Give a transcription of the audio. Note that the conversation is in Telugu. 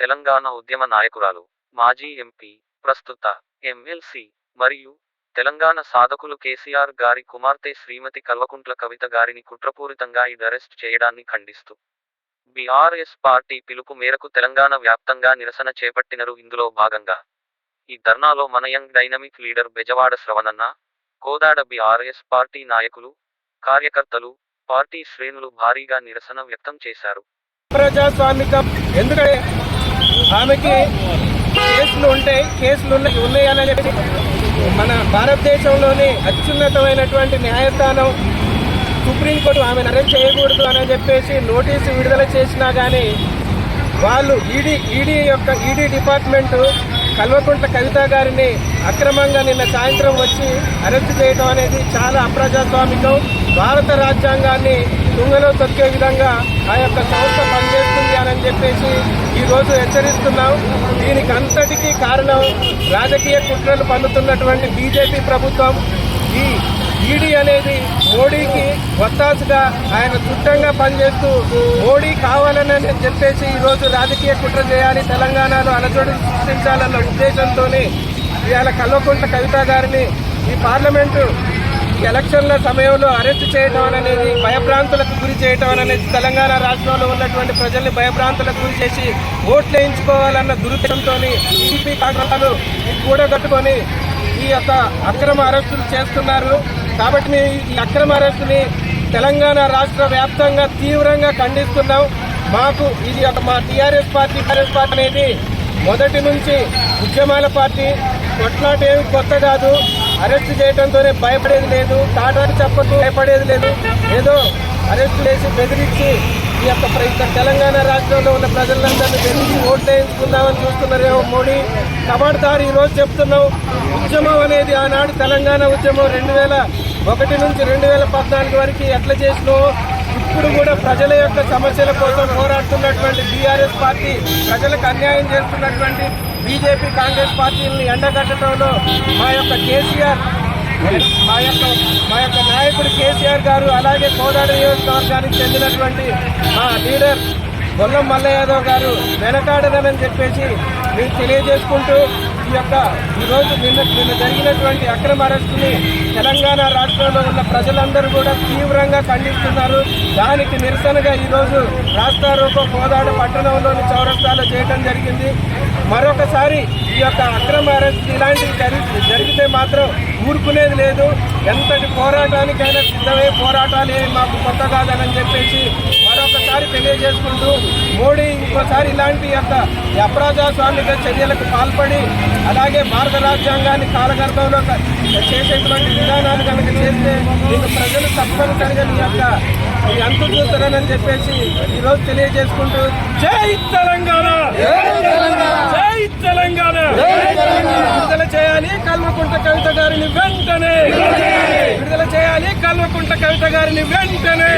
తెలంగాణ ఉద్యమ నాయకురాలు, మాజీ ఎంపీ, ప్రస్తుత ఎమ్మెల్సీ మరియు తెలంగాణ సాధకులు కేసీఆర్ గారి కుమార్తె శ్రీమతి కల్వకుంట్ల కవిత గారిని కుట్రపూరితంగా అరెస్ట్ చేయడాన్ని ఖండిస్తూ బీఆర్ఎస్ పార్టీ పిలుపు మేరకు తెలంగాణ వ్యాప్తంగా నిరసన చేపట్టినరు. ఇందులో భాగంగా ఈ ధర్నాలో మన యంగ్ డైనమిక్ లీడర్ బెజవాడ శ్రవణన్న, కోదాడ బీఆర్ఎస్ పార్టీ నాయకులు, కార్యకర్తలు, పార్టీ శ్రేణులు భారీగా నిరసన వ్యక్తం చేశారు. ప్రజాస్వామికం ఎందుకంటే ఆమెకి కేసులు ఉన్నాయని చెప్పి మన భారతదేశంలోని అత్యున్నతమైనటువంటి న్యాయస్థానం సుప్రీంకోర్టు ఆమెను అరెస్ట్ చేయకూడదు అని చెప్పేసి నోటీసు విడుదల చేసినా కానీ వాళ్ళు ఈడీ డిపార్ట్మెంటు కల్వకుంట్ల కవిత గారిని అక్రమంగా నిన్న సాయంత్రం వచ్చి అరెస్ట్ చేయడం అనేది చాలా అప్రజాస్వామికం. భారత రాజ్యాంగాన్ని తుంగలో తొక్కే విధంగా ఆ యొక్క సంస్థ పనిచేస్తుంది అని చెప్పేసి ఈరోజు హెచ్చరిస్తున్నాం. దీనికి అంతటికీ కారణం రాజకీయ కుట్రలు పన్నుతున్నటువంటి బీజేపీ ప్రభుత్వం. ఈ ఈడీ అనేది మోడీకి వత్తాసుగా ఆయన చుట్టంగా పనిచేస్తూ మోడీ కావాలని చెప్పేసి ఈరోజు రాజకీయ కుట్ర చేయాలి, తెలంగాణలో అలజడి సృష్టించాలన్న ఉద్దేశంతోనే ఇవాళ కల్వకుంట్ల కవిత గారిని ఈ పార్లమెంటు ఎలక్షన్ల సమయంలో అరెస్టు చేయడం అనేది భయభ్రాంతులకు గురి చేయడం అనేది తెలంగాణ రాష్ట్రంలో ఉన్నటువంటి ప్రజల్ని భయభ్రాంతులకు గురి చేసి ఓట్లు వేయించుకోవాలన్న దురుద్దేశంతో టీడీపీ కాంగ్రెస్లు కూడగట్టుకొని ఈ యొక్క అక్రమ అరెస్టులు చేస్తున్నారు. కాబట్టి మేము ఈ అక్రమ అరెస్టుని తెలంగాణ రాష్ట్ర వ్యాప్తంగా తీవ్రంగా ఖండిస్తున్నాం. మాకు ఇది మా టీఆర్ఎస్ పార్టీ అనేది మొదటి నుంచి ఉద్యమాల పార్టీ. కొట్లాట ఏమి కొత్త కాదు. అరెస్ట్ చేయడంతోనే భయపడేది లేదు, తాటాకి చెప్పకు భయపడేది లేదు. ఏదో అరెస్ట్ చేసి బెదిరించి ఈ యొక్క తెలంగాణ రాష్ట్రంలో ఉన్న ప్రజలందరినీ బెదిరించి ఓట్లు వేయించుకుందామని చూస్తున్నారేమో మోడీ. కబడ్దారు ఈరోజు చెప్తున్నాం, ఉద్యమం అనేది ఆనాడు తెలంగాణ ఉద్యమం 2001 నుంచి 2014 వరకు ఎట్లా చేసినో ఇప్పుడు కూడా ప్రజల యొక్క సమస్యల కోసం పోరాడుతున్నటువంటి బీఆర్ఎస్ పార్టీ, ప్రజలకు అన్యాయం చేస్తున్నటువంటి బీజేపీ కాంగ్రెస్ పార్టీని ఎండగట్టడంలో మా యొక్క కేసీఆర్ మా యొక్క నాయకుడు కేసీఆర్ గారు, అలాగే కోదాడ నియోజకవర్గానికి చెందినటువంటి మా లీడర్ గొల్లం మల్ల యాదవ్ గారు వెనకాడనని చెప్పేసి మీకు తెలియజేసుకుంటూ ఈరోజు నిన్న జరిగినటువంటి అక్రమ అరెస్టుని తెలంగాణ రాష్ట్రంలో ఉన్న ప్రజలందరూ కూడా తీవ్రంగా ఖండిస్తున్నారు. దానికి నిరసనగా ఈరోజు రాస్తా రోకో కోదాడ పట్టణంలోని చౌరస్తాలో చేయడం జరిగింది. మరొకసారి ఈ యొక్క అక్రమ అరెస్ట్ ఇలాంటివి జరిగితే మాత్రం ఊరుకునేది లేదు. ఎంతటి పోరాటానికైనా సిద్ధమే, పోరాటాలు ఏమి మాకు కొత్త కాదని చెప్పేసి మరొకసారి తెలియజేసుకుంటూ మోడీ ఇంకోసారి ఇలాంటి యొక్క అప్రజాస్వామిక చర్యలకు పాల్పడి అలాగే భారత రాజ్యాంగాన్ని కాలగర్భంలో చేసేటువంటి విధానాలు కనుక చేస్తే దీనికి ప్రజలు తప్పనిసరిగా ఈ అంతు చూస్తారని చెప్పేసి ఈరోజు తెలియజేసుకుంటూ జై తెలంగాణ, జై తెలంగాణ, విడుదల చేయాలి కల్వకుంట్ల కవిత గారిని వెంటనే, విడుదల చేయాలి కల్వకుంట్ల కవిత గారిని వెంటనే.